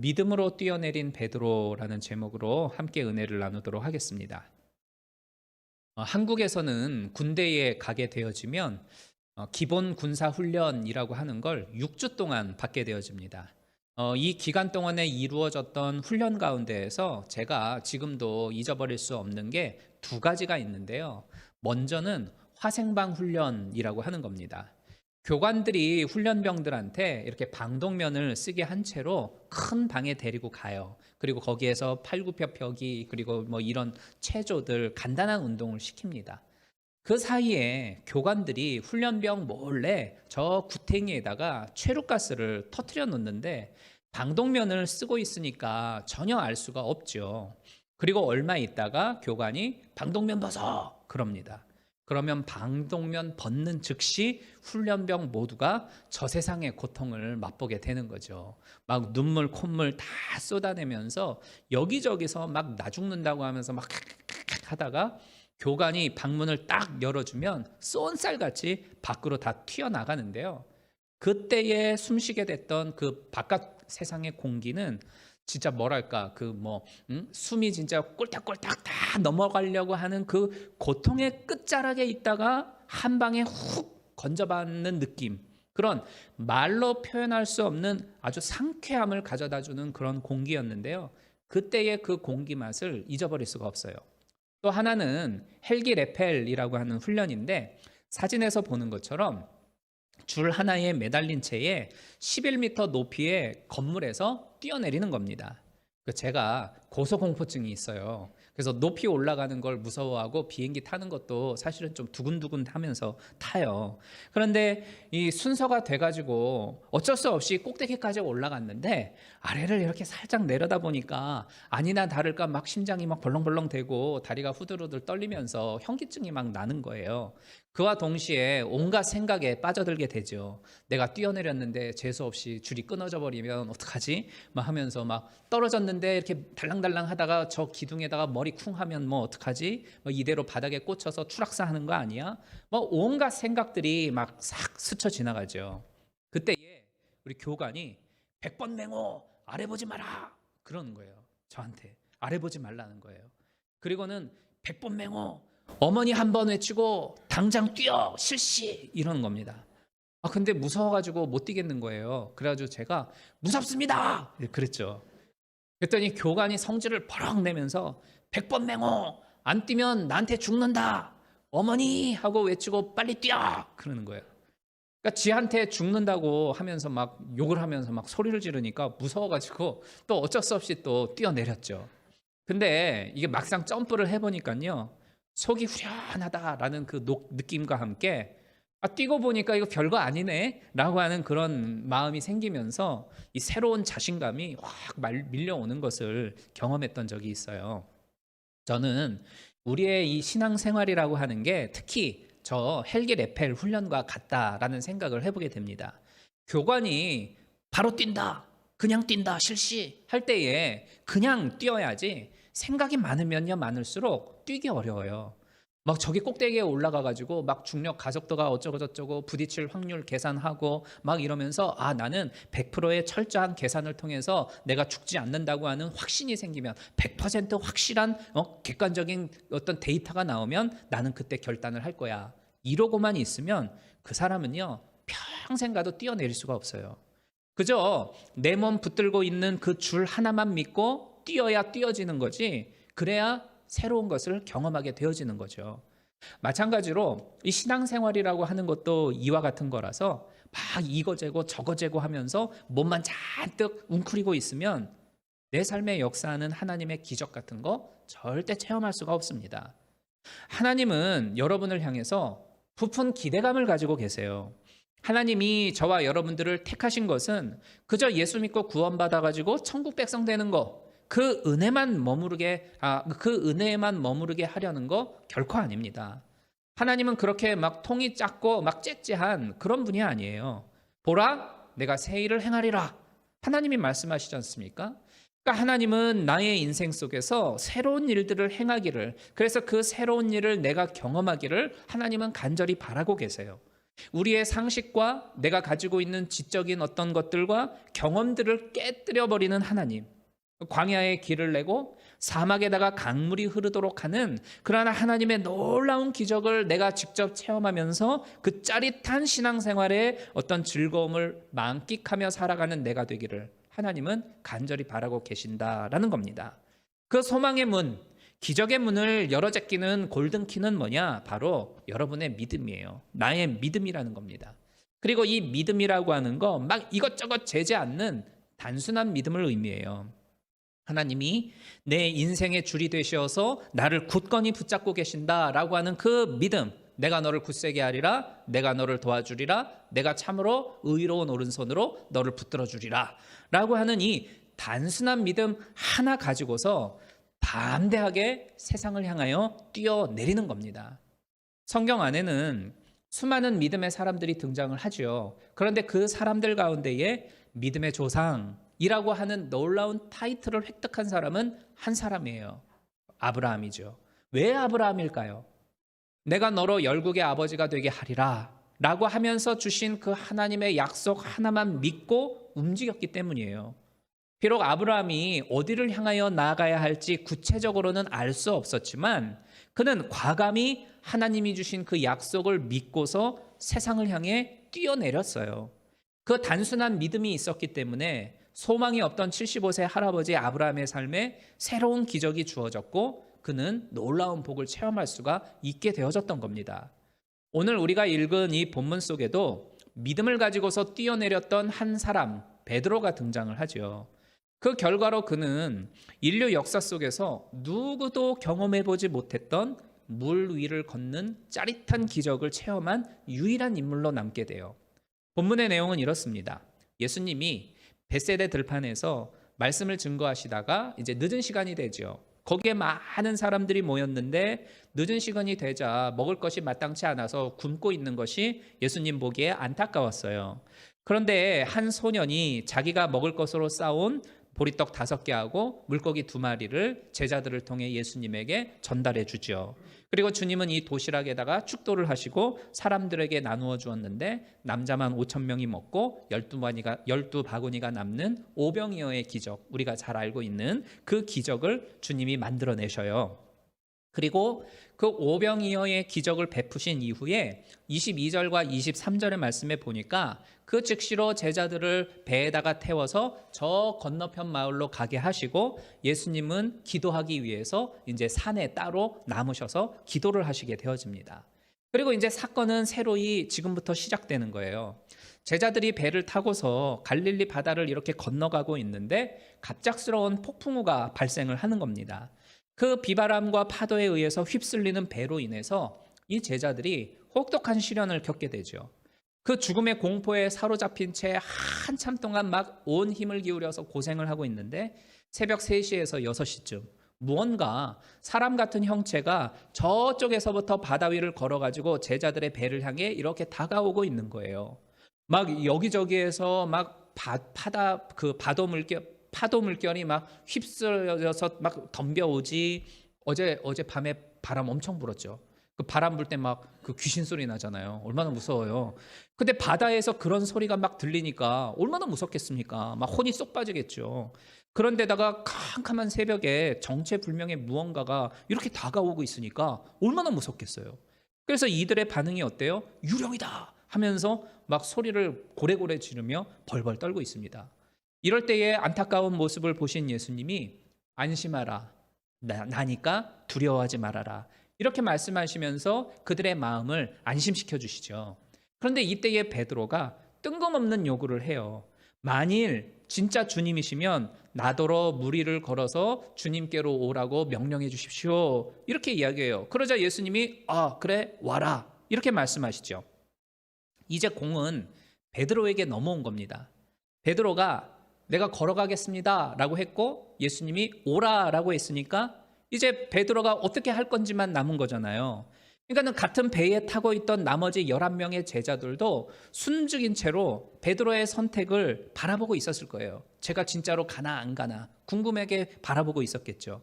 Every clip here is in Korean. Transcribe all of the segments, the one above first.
믿음으로 뛰어내린 베드로라는 제목으로 함께 은혜를 나누도록 하겠습니다. 한국에서는 군대에 가게 되어지면 기본 군사 훈련이라고 하는 걸 6주 동안 받게 되어집니다. 이 기간 동안에 이루어졌던 훈련 가운데에서 제가 지금도 잊어버릴 수 없는 게 두 가지가 있는데요. 먼저는 화생방 훈련이라고 하는 겁니다. 교관들이 훈련병들한테 이렇게 방독면을 쓰게 한 채로 큰 방에 데리고 가요. 그리고 거기에서 팔굽혀펴기 그리고 뭐 이런 체조들 간단한 운동을 시킵니다. 그 사이에 교관들이 훈련병 몰래 저 구탱이에다가 최루가스를 터트려 놓는데 방독면을 쓰고 있으니까 전혀 알 수가 없죠. 그리고 얼마 있다가 교관이 방독면 벗어 그럽니다. 그러면 방독면 벗는 즉시 훈련병 모두가 저 세상의 고통을 맛보게 되는 거죠. 막 눈물, 콧물 다 쏟아내면서 여기저기서 막 나 죽는다고 하면서 막 하다가 교관이 방문을 딱 열어주면 쏜살같이 밖으로 다 튀어나가는데요. 그때에 숨쉬게 됐던 그 바깥 세상의 공기는 진짜 뭐랄까 숨이 진짜 꼴딱꼴딱 다 넘어가려고 하는 그 고통의 끝자락에 있다가 한 방에 훅 건져받는 느낌, 그런 말로 표현할 수 없는 아주 상쾌함을 가져다주는 그런 공기였는데요. 그때의 그 공기 맛을 잊어버릴 수가 없어요. 또 하나는 헬기 레펠이라고 하는 훈련인데, 사진에서 보는 것처럼 줄 하나에 매달린 채에 11m 높이의 건물에서 뛰어내리는 겁니다. 제가 고소공포증이 있어요. 그래서 높이 올라가는 걸 무서워하고 비행기 타는 것도 사실은 좀 두근두근 하면서 타요. 그런데 이 순서가 돼가지고 어쩔 수 없이 꼭대기까지 올라갔는데 아래를 이렇게 살짝 내려다 보니까 아니나 다를까 막 심장이 막 벌렁벌렁 되고 다리가 후들후들 떨리면서 현기증이 막 나는 거예요. 그와 동시에 온갖 생각에 빠져들게 되죠. 내가 뛰어내렸는데 재수없이 줄이 끊어져 버리면 어떡하지? 막 하면서 막 떨어졌는데 이렇게 달랑달랑 하다가 저 기둥에다가 머리 쿵 하면 뭐 어떡하지? 뭐 이대로 바닥에 꽂혀서 추락사하는 거 아니야? 뭐 온갖 생각들이 막 싹 스쳐 지나가죠. 그때에 우리 교관이 100번 맹호 아래 보지 마라 그러는 거예요. 저한테 아래 보지 말라는 거예요. 그리고는 100번 맹호 어머니 한 번 외치고 당장 뛰어 실시 이러는 겁니다. 근데 무서워가지고 못 뛰겠는 거예요. 그래가지고 제가 무섭습니다 그랬죠. 그랬더니 교관이 성질을 버럭 내면서 100번 맹호 안 뛰면 나한테 죽는다 어머니 하고 외치고 빨리 뛰어 그러는 거예요. 그러니까 지한테 죽는다고 하면서 막 욕을 하면서 막 소리를 지르니까 무서워가지고 또 어쩔 수 없이 또 뛰어내렸죠. 근데 이게 막상 점프를 해보니까요, 속이 후련하다라는 그 느낌과 함께 뛰고 보니까 이거 별거 아니네 라고 하는 그런 마음이 생기면서 이 새로운 자신감이 확 밀려오는 것을 경험했던 적이 있어요. 저는 우리의 이 신앙생활이라고 하는 게 특히 저 헬기 레펠 훈련과 같다라는 생각을 해보게 됩니다. 교관이 바로 뛴다, 그냥 뛴다, 실시 할 때에 그냥 뛰어야지 생각이 많으면요 많을수록 뛰기 어려워요. 막 저기 꼭대기에 올라가가지고 막 중력 가속도가 어쩌고 저쩌고 부딪힐 확률 계산하고 막 이러면서 나는 100%의 철저한 계산을 통해서 내가 죽지 않는다고 하는 확신이 생기면 100% 확실한 객관적인 어떤 데이터가 나오면 나는 그때 결단을 할 거야. 이러고만 있으면 그 사람은요 평생 가도 뛰어내릴 수가 없어요. 그저 내 몸 붙들고 있는 그 줄 하나만 믿고 뛰어야 뛰어지는 거지, 그래야 새로운 것을 경험하게 되어지는 거죠. 마찬가지로 이 신앙생활이라고 하는 것도 이와 같은 거라서 막 이거 재고 저거 재고 하면서 몸만 잔뜩 웅크리고 있으면 내 삶에 역사하는 하나님의 기적 같은 거 절대 체험할 수가 없습니다. 하나님은 여러분을 향해서 부푼 기대감을 가지고 계세요. 하나님이 저와 여러분들을 택하신 것은 그저 예수 믿고 구원받아 가지고 천국 백성 되는 거, 그 은혜에만 머무르게 하려는 거 결코 아닙니다. 하나님은 그렇게 막 통이 작고 막 째째한 그런 분이 아니에요. 보라, 내가 새 일을 행하리라. 하나님이 말씀하시지 않습니까? 그러니까 하나님은 나의 인생 속에서 새로운 일들을 행하기를, 그래서 그 새로운 일을 내가 경험하기를 하나님은 간절히 바라고 계세요. 우리의 상식과 내가 가지고 있는 지적인 어떤 것들과 경험들을 깨뜨려 버리는 하나님, 광야에 길을 내고 사막에다가 강물이 흐르도록 하는 그러한 하나님의 놀라운 기적을 내가 직접 체험하면서 그 짜릿한 신앙생활의 어떤 즐거움을 만끽하며 살아가는 내가 되기를 하나님은 간절히 바라고 계신다라는 겁니다. 그 소망의 문, 기적의 문을 열어제끼는 골든키는 뭐냐? 바로 여러분의 믿음이에요. 나의 믿음이라는 겁니다. 그리고 이 믿음이라고 하는 거 막 이것저것 재지 않는 단순한 믿음을 의미해요. 하나님이 내 인생의 줄이 되시어서 나를 굳건히 붙잡고 계신다라고 하는 그 믿음, 내가 너를 굳세게 하리라, 내가 너를 도와주리라, 내가 참으로 의로운 오른손으로 너를 붙들어 주리라 라고 하는 이 단순한 믿음 하나 가지고서 담대하게 세상을 향하여 뛰어내리는 겁니다. 성경 안에는 수많은 믿음의 사람들이 등장을 하죠. 그런데 그 사람들 가운데에 믿음의 조상이라고 하는 놀라운 타이틀을 획득한 사람은 한 사람이에요. 아브라함이죠. 왜 아브라함일까요? 내가 너로 열국의 아버지가 되게 하리라 라고 하면서 주신 그 하나님의 약속 하나만 믿고 움직였기 때문이에요. 비록 아브라함이 어디를 향하여 나아가야 할지 구체적으로는 알 수 없었지만 그는 과감히 하나님이 주신 그 약속을 믿고서 세상을 향해 뛰어내렸어요. 그 단순한 믿음이 있었기 때문에 소망이 없던 75세 할아버지 아브라함의 삶에 새로운 기적이 주어졌고 그는 놀라운 복을 체험할 수가 있게 되어졌던 겁니다. 오늘 우리가 읽은 이 본문 속에도 믿음을 가지고서 뛰어내렸던 한 사람 베드로가 등장을 하죠. 그 결과로 그는 인류 역사 속에서 누구도 경험해보지 못했던 물 위를 걷는 짜릿한 기적을 체험한 유일한 인물로 남게 돼요. 본문의 내용은 이렇습니다. 예수님이 벳세다 들판에서 말씀을 증거하시다가 이제 늦은 시간이 되죠. 거기에 많은 사람들이 모였는데 늦은 시간이 되자 먹을 것이 마땅치 않아서 굶고 있는 것이 예수님 보기에 안타까웠어요. 그런데 한 소년이 자기가 먹을 것으로 싸온 보리떡 5개하고 물고기 2마리를 제자들을 통해 예수님에게 전달해 주죠. 그리고 주님은 이 도시락에다가 축도를 하시고 사람들에게 나누어 주었는데 남자만 5,000명이 먹고 12바구니가 남는 오병이어의 기적, 우리가 잘 알고 있는 그 기적을 주님이 만들어내셔요. 그리고 그 오병이어의 기적을 베푸신 이후에 22절과 23절의 말씀에 보니까 그 즉시로 제자들을 배에다가 태워서 저 건너편 마을로 가게 하시고 예수님은 기도하기 위해서 이제 산에 따로 남으셔서 기도를 하시게 되어집니다. 그리고 이제 사건은 새로이 지금부터 시작되는 거예요. 제자들이 배를 타고서 갈릴리 바다를 이렇게 건너가고 있는데 갑작스러운 폭풍우가 발생을 하는 겁니다. 그 비바람과 파도에 의해서 휩쓸리는 배로 인해서 이 제자들이 혹독한 시련을 겪게 되죠. 그 죽음의 공포에 사로잡힌 채 한참 동안 막 온 힘을 기울여서 고생을 하고 있는데 새벽 3시에서 6시쯤 무언가 사람 같은 형체가 저쪽에서부터 바다 위를 걸어가지고 제자들의 배를 향해 이렇게 다가오고 있는 거예요. 막 여기저기에서 막 파도 물결이 막 휩쓸려서 막 덤벼오지. 어제 밤에 바람 엄청 불었죠. 그 바람 불 때 막 그 귀신 소리 나잖아요. 얼마나 무서워요. 근데 바다에서 그런 소리가 막 들리니까 얼마나 무섭겠습니까? 막 혼이 쏙 빠지겠죠. 그런데다가 캄캄한 새벽에 정체불명의 무언가가 이렇게 다가오고 있으니까 얼마나 무섭겠어요. 그래서 이들의 반응이 어때요? 유령이다 하면서 막 소리를 고래고래 지르며 벌벌 떨고 있습니다. 이럴 때의 안타까운 모습을 보신 예수님이 안심하라, 나니까 두려워하지 말아라, 이렇게 말씀하시면서 그들의 마음을 안심시켜 주시죠. 그런데 이때에 베드로가 뜬금없는 요구를 해요. 만일 진짜 주님이시면 나더러 물 위를 걸어서 주님께로 오라고 명령해 주십시오, 이렇게 이야기해요. 그러자 예수님이 그래 와라, 이렇게 말씀하시죠. 이제 공은 베드로에게 넘어온 겁니다. 베드로가 내가 걸어가겠습니다 라고 했고 예수님이 오라라고 했으니까 이제 베드로가 어떻게 할 건지만 남은 거잖아요. 그러니까 같은 배에 타고 있던 나머지 11명의 제자들도 숨죽인 채로 베드로의 선택을 바라보고 있었을 거예요. 제가 진짜로 가나 안 가나 궁금하게 바라보고 있었겠죠.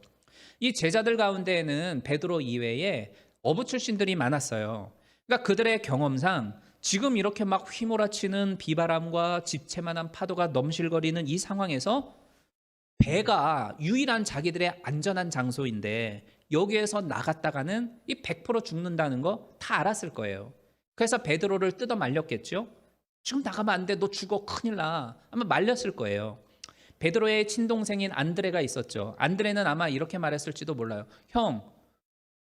이 제자들 가운데에는 베드로 이외에 어부 출신들이 많았어요. 그러니까 그들의 경험상 지금 이렇게 막 휘몰아치는 비바람과 집채만한 파도가 넘실거리는 이 상황에서 배가 유일한 자기들의 안전한 장소인데 여기에서 나갔다가는 이 100% 죽는다는 거 다 알았을 거예요. 그래서 베드로를 뜯어 말렸겠죠. 지금 나가면 안 돼, 너 죽어, 큰일 나, 아마 말렸을 거예요. 베드로의 친동생인 안드레가 있었죠. 안드레는 아마 이렇게 말했을지도 몰라요. 형,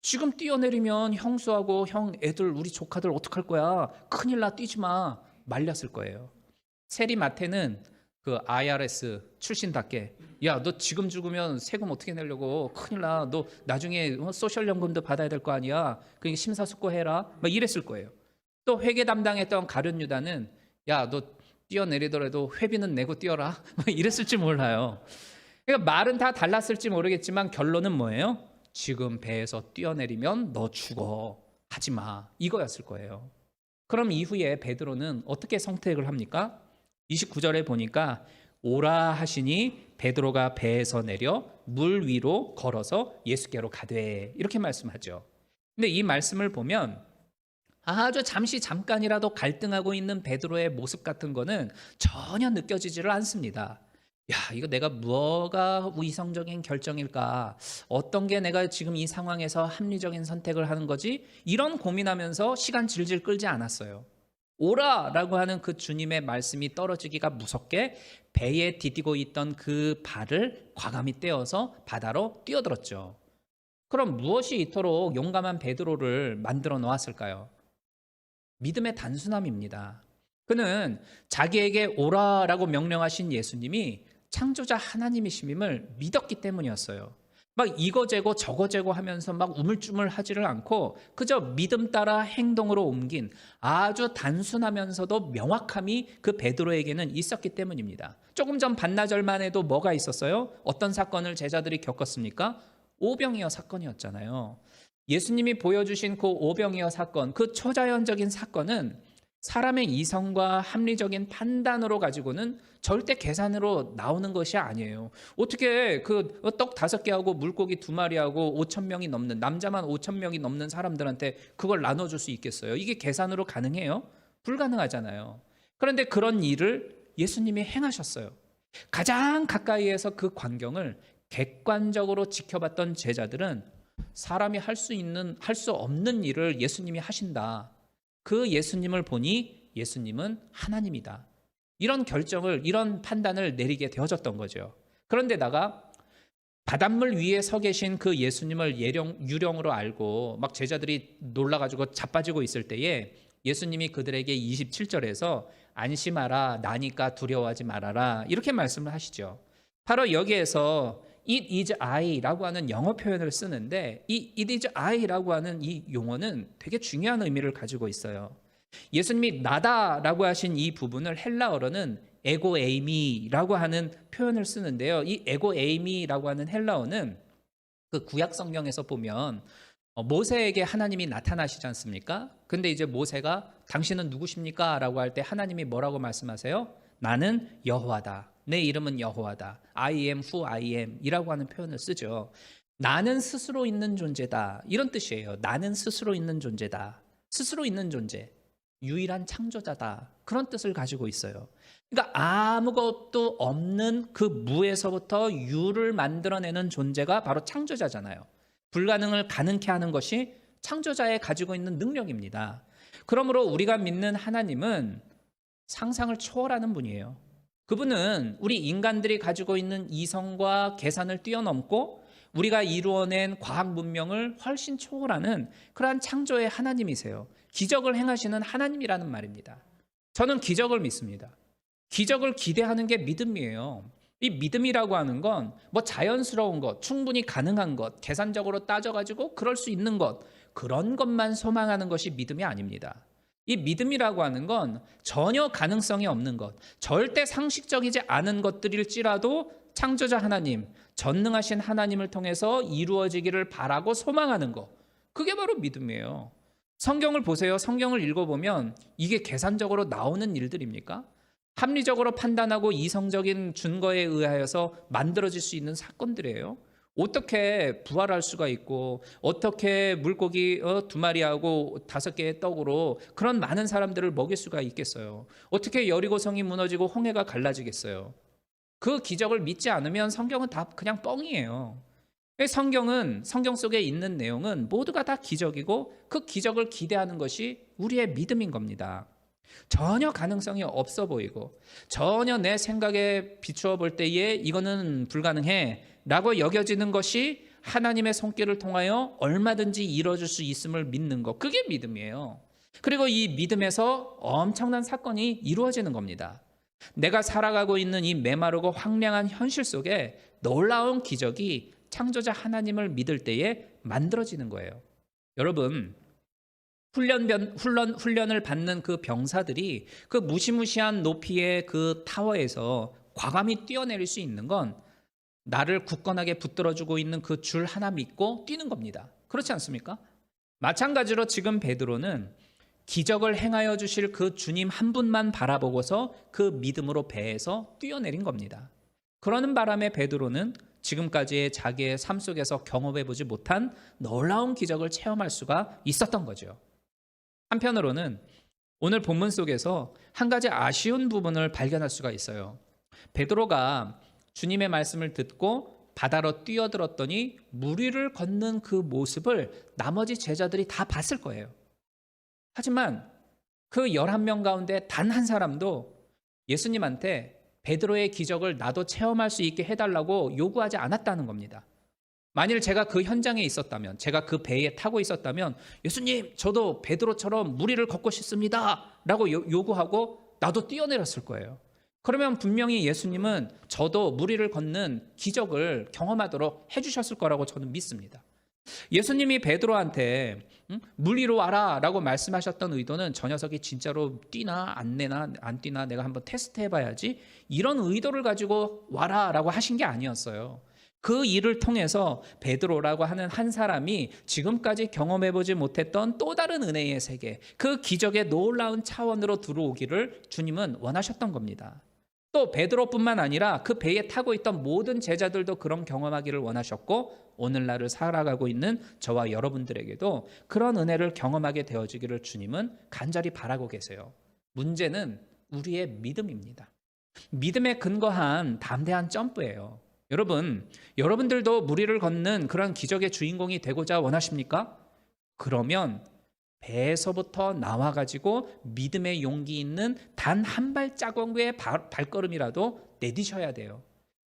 지금 뛰어내리면 형수하고 형 애들, 우리 조카들 어떡할 거야, 큰일 나, 뛰지 마, 말렸을 거예요. 세리 마태는 그 IRS 출신답게, 야, 너 지금 죽으면 세금 어떻게 내려고, 큰일 나, 너 나중에 소셜연금도 받아야 될 거 아니야, 그러니까 심사숙고해라, 막 이랬을 거예요. 또 회계 담당했던 가룟 유다는, 야, 너 뛰어내리더라도 회비는 내고 뛰어라, 막 이랬을지 몰라요. 그러니까 말은 다 달랐을지 모르겠지만 결론은 뭐예요? 지금 배에서 뛰어내리면 너 죽어, 하지 마, 이거였을 거예요. 그럼 이후에 베드로는 어떻게 선택을 합니까? 29절에 보니까 오라 하시니 베드로가 배에서 내려 물 위로 걸어서 예수께로 가되, 이렇게 말씀하죠. 근데 이 말씀을 보면 아주 잠깐이라도 갈등하고 있는 베드로의 모습 같은 거는 전혀 느껴지지를 않습니다. 야, 이거 내가 뭐가 이성적인 결정일까? 어떤 게 내가 지금 이 상황에서 합리적인 선택을 하는 거지? 이런 고민하면서 시간 질질 끌지 않았어요. 오라라고 하는 그 주님의 말씀이 떨어지기가 무섭게 배에 디디고 있던 그 발을 과감히 떼어서 바다로 뛰어들었죠. 그럼 무엇이 이토록 용감한 베드로를 만들어 놓았을까요? 믿음의 단순함입니다. 그는 자기에게 오라라고 명령하신 예수님이 창조자 하나님이심을 믿었기 때문이었어요. 막 이거저거 저거저거 하면서 막 우물쭈물 하지를 않고 그저 믿음 따라 행동으로 옮긴 아주 단순하면서도 명확함이 그 베드로에게는 있었기 때문입니다. 조금 전 반나절만 해도 뭐가 있었어요? 어떤 사건을 제자들이 겪었습니까? 오병이어 사건이었잖아요. 예수님이 보여주신 그 오병이어 사건, 그 초자연적인 사건은 사람의 이성과 합리적인 판단으로 가지고는 절대 계산으로 나오는 것이 아니에요. 어떻게 그 떡 5개하고 물고기 2마리하고 5,000명이 넘는, 남자만 5,000명이 넘는 사람들한테 그걸 나눠줄 수 있겠어요? 이게 계산으로 가능해요? 불가능하잖아요. 그런데 그런 일을 예수님이 행하셨어요. 가장 가까이에서 그 광경을 객관적으로 지켜봤던 제자들은 사람이 할 수 없는 일을 예수님이 하신다. 그 예수님을 보니 예수님은 하나님이다. 이런 결정을, 이런 판단을 내리게 되어졌던 거죠. 그런데다가 바닷물 위에 서 계신 그 예수님을 유령으로 알고 막 제자들이 놀라가지고 자빠지고 있을 때에 예수님이 그들에게 27절에서 안심하라, 나니까 두려워하지 말아라, 이렇게 말씀을 하시죠. 바로 여기에서 It is I라고 하는 영어 표현을 쓰는데 이 It is I라고 하는 이 용어는 되게 중요한 의미를 가지고 있어요. 예수님이 나다라고 하신 이 부분을 헬라어로는 에고 에이미라고 하는 표현을 쓰는데요. 이 에고 에이미라고 하는 헬라어는 그 구약 성경에서 보면 모세에게 하나님이 나타나시지 않습니까? 근데 이제 모세가 당신은 누구십니까? 라고 할 때 하나님이 뭐라고 말씀하세요? 나는 여호와다. 내 이름은 여호와다. I am who I am 이라고 하는 표현을 쓰죠. 나는 스스로 있는 존재다, 이런 뜻이에요. 나는 스스로 있는 존재다. 스스로 있는 존재, 유일한 창조자다, 그런 뜻을 가지고 있어요. 그러니까 아무것도 없는 그 무에서부터 유를 만들어내는 존재가 바로 창조자잖아요. 불가능을 가능케 하는 것이 창조자의 가지고 있는 능력입니다. 그러므로 우리가 믿는 하나님은 상상을 초월하는 분이에요. 그분은 우리 인간들이 가지고 있는 이성과 계산을 뛰어넘고 우리가 이루어낸 과학 문명을 훨씬 초월하는 그러한 창조의 하나님이세요. 기적을 행하시는 하나님이라는 말입니다. 저는 기적을 믿습니다. 기적을 기대하는 게 믿음이에요. 이 믿음이라고 하는 건 뭐 자연스러운 것, 충분히 가능한 것, 계산적으로 따져가지고 그럴 수 있는 것, 그런 것만 소망하는 것이 믿음이 아닙니다. 이 믿음이라고 하는 건 전혀 가능성이 없는 것, 절대 상식적이지 않은 것들일지라도 창조자 하나님, 전능하신 하나님을 통해서 이루어지기를 바라고 소망하는 것, 그게 바로 믿음이에요. 성경을 보세요. 성경을 읽어보면 이게 계산적으로 나오는 일들입니까? 합리적으로 판단하고 이성적인 증거에 의하여서 만들어질 수 있는 사건들이에요. 어떻게 부활할 수가 있고 어떻게 물고기 2마리하고 5개의 떡으로 그런 많은 사람들을 먹일 수가 있겠어요? 어떻게 여리고성이 무너지고 홍해가 갈라지겠어요? 그 기적을 믿지 않으면 성경은 다 그냥 뻥이에요. 성경 속에 있는 내용은 모두가 다 기적이고 그 기적을 기대하는 것이 우리의 믿음인 겁니다. 전혀 가능성이 없어 보이고 전혀 내 생각에 비추어 볼 때에 이거는 불가능해 라고 여겨지는 것이 하나님의 손길을 통하여 얼마든지 이루어질 수 있음을 믿는 것, 그게 믿음이에요. 그리고 이 믿음에서 엄청난 사건이 이루어지는 겁니다. 내가 살아가고 있는 이 메마르고 황량한 현실 속에 놀라운 기적이 창조자 하나님을 믿을 때에 만들어지는 거예요. 여러분, 훈련을 받는 그 병사들이 그 무시무시한 높이의 그 타워에서 과감히 뛰어내릴 수 있는 건 나를 굳건하게 붙들어주고 있는 그 줄 하나 믿고 뛰는 겁니다. 그렇지 않습니까? 마찬가지로 지금 베드로는 기적을 행하여 주실 그 주님 한 분만 바라보고서 그 믿음으로 배에서 뛰어내린 겁니다. 그러는 바람에 베드로는 지금까지의 자기의 삶 속에서 경험해보지 못한 놀라운 기적을 체험할 수가 있었던 거죠. 한편으로는 오늘 본문 속에서 한 가지 아쉬운 부분을 발견할 수가 있어요. 베드로가 주님의 말씀을 듣고 바다로 뛰어들었더니 물 위를 걷는 그 모습을 나머지 제자들이 다 봤을 거예요. 하지만 그 11명 가운데 단 한 사람도 예수님한테 베드로의 기적을 나도 체험할 수 있게 해달라고 요구하지 않았다는 겁니다. 만일 제가 그 현장에 있었다면, 제가 그 배에 타고 있었다면 예수님, 저도 베드로처럼 물 위를 걷고 싶습니다 라고 요구하고 나도 뛰어내렸을 거예요. 그러면 분명히 예수님은 저도 물 위를 걷는 기적을 경험하도록 해주셨을 거라고 저는 믿습니다. 예수님이 베드로한테 물 위로 와라 라고 말씀하셨던 의도는 저 녀석이 진짜로 뛰나 안 뛰나 내가 한번 테스트 해봐야지, 이런 의도를 가지고 와라 라고 하신 게 아니었어요. 그 일을 통해서 베드로라고 하는 한 사람이 지금까지 경험해보지 못했던 또 다른 은혜의 세계, 그 기적의 놀라운 차원으로 들어오기를 주님은 원하셨던 겁니다. 또 베드로뿐만 아니라 그 배에 타고 있던 모든 제자들도 그런 경험하기를 원하셨고, 오늘날을 살아가고 있는 저와 여러분들에게도 그런 은혜를 경험하게 되어지기를 주님은 간절히 바라고 계세요. 문제는 우리의 믿음입니다. 믿음에 근거한 담대한 점프예요. 여러분들도 물 위를 걷는 그런 기적의 주인공이 되고자 원하십니까? 그러면 배에서부터 나와가지고 믿음의 용기 있는 단 한 발자국의 발걸음이라도 내디셔야 돼요.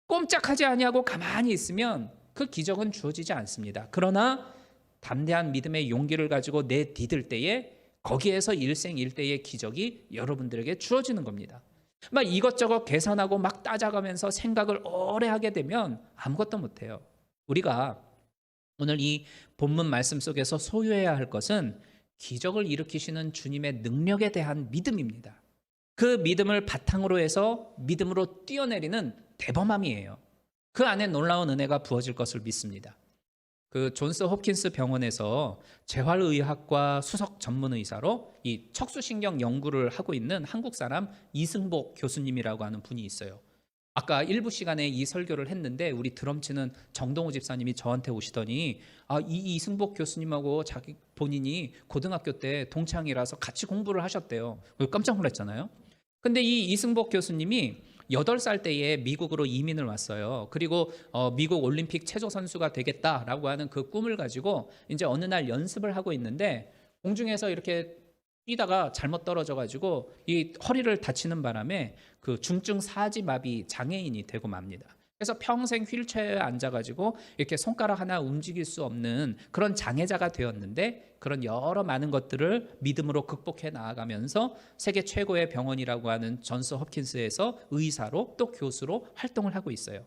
꼼짝하지 아니하고 가만히 있으면 그 기적은 주어지지 않습니다. 그러나 담대한 믿음의 용기를 가지고 내디딜 때에 거기에서 일생일대의 기적이 여러분들에게 주어지는 겁니다. 막 이것저것 계산하고 막 따져가면서 생각을 오래 하게 되면 아무것도 못해요. 우리가 오늘 이 본문 말씀 속에서 소유해야 할 것은 기적을 일으키시는 주님의 능력에 대한 믿음입니다. 그 믿음을 바탕으로 해서 믿음으로 뛰어내리는 대범함이에요. 그 안에 놀라운 은혜가 부어질 것을 믿습니다. 그 존스 홉킨스 병원에서 재활의학과 수석 전문의사로 이 척수신경 연구를 하고 있는 한국 사람 이승복 교수님이라고 하는 분이 있어요. 아까 일부 시간에 이 설교를 했는데 우리 드럼 치는 정동호 집사님이 저한테 오시더니 이 이승복 교수님하고 자기 본인이 고등학교 때 동창이라서 같이 공부를 하셨대요. 깜짝 놀랐잖아요. 근데 이 이승복 교수님이 8살 때에 미국으로 이민을 왔어요. 그리고 미국 올림픽 체조 선수가 되겠다라고 하는 그 꿈을 가지고 이제 어느 날 연습을 하고 있는데 공중에서 이렇게 뛰다가 잘못 떨어져가지고 이 허리를 다치는 바람에 그 중증 사지마비 장애인이 되고 맙니다. 그래서 평생 휠체어에 앉아가지고 이렇게 손가락 하나 움직일 수 없는 그런 장애자가 되었는데, 그런 여러 많은 것들을 믿음으로 극복해 나아가면서 세계 최고의 병원이라고 하는 존스 홉킨스에서 의사로 또 교수로 활동을 하고 있어요.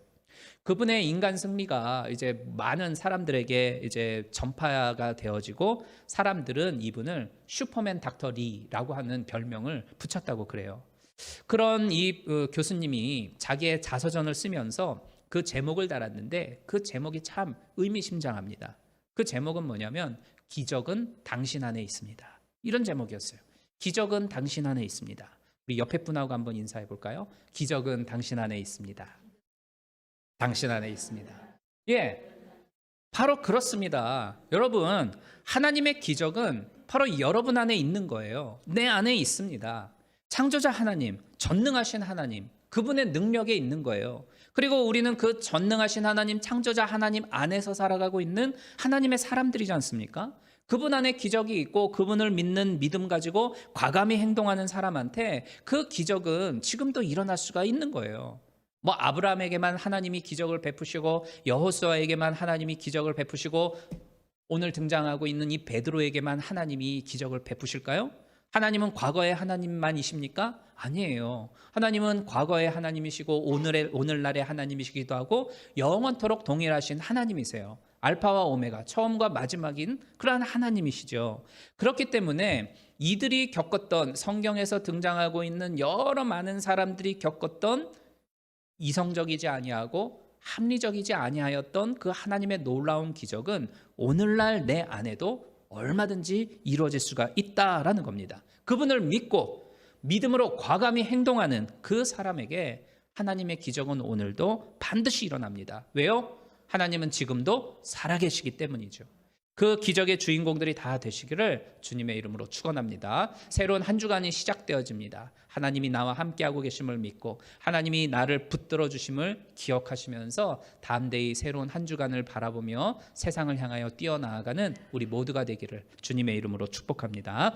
그분의 인간 승리가 이제 많은 사람들에게 이제 전파가 되어지고 사람들은 이분을 슈퍼맨 닥터 리라고 하는 별명을 붙였다고 그래요. 그런 이 교수님이 자기의 자서전을 쓰면서 그 제목을 달았는데 그 제목이 참 의미심장합니다. 그 제목은 뭐냐면 기적은 당신 안에 있습니다. 이런 제목이었어요. 기적은 당신 안에 있습니다. 우리 옆에 분하고 한번 인사해 볼까요? 기적은 당신 안에 있습니다. 당신 안에 있습니다. 예, 바로 그렇습니다. 여러분, 하나님의 기적은 바로 여러분 안에 있는 거예요. 내 안에 있습니다. 창조자 하나님, 전능하신 하나님, 그분의 능력에 있는 거예요. 그리고 우리는 그 전능하신 하나님, 창조자 하나님 안에서 살아가고 있는 하나님의 사람들이지 않습니까? 그분 안에 기적이 있고 그분을 믿는 믿음 가지고 과감히 행동하는 사람한테 그 기적은 지금도 일어날 수가 있는 거예요. 뭐 아브라함에게만 하나님이 기적을 베푸시고 여호수아에게만 하나님이 기적을 베푸시고 오늘 등장하고 있는 이 베드로에게만 하나님이 기적을 베푸실까요? 하나님은 과거의 하나님만이십니까? 아니에요. 하나님은 과거의 하나님이시고 오늘날의 하나님이시기도 하고 영원토록 동일하신 하나님이세요. 알파와 오메가, 처음과 마지막인 그러한 하나님이시죠. 그렇기 때문에 이들이 겪었던, 성경에서 등장하고 있는 여러 많은 사람들이 겪었던 이성적이지 아니하고 합리적이지 아니하였던 그 하나님의 놀라운 기적은 오늘날 내 안에도 얼마든지 이루어질 수가 있다라는 겁니다. 그분을 믿고 믿음으로 과감히 행동하는 그 사람에게 하나님의 기적은 오늘도 반드시 일어납니다. 왜요? 하나님은 지금도 살아계시기 때문이죠. 그 기적의 주인공들이 다 되시기를 주님의 이름으로 축원합니다. 새로운 한 주간이 시작되어집니다. 하나님이 나와 함께하고 계심을 믿고 하나님이 나를 붙들어 주심을 기억하시면서 담대히 새로운 한 주간을 바라보며 세상을 향하여 뛰어나아가는 우리 모두가 되기를 주님의 이름으로 축복합니다.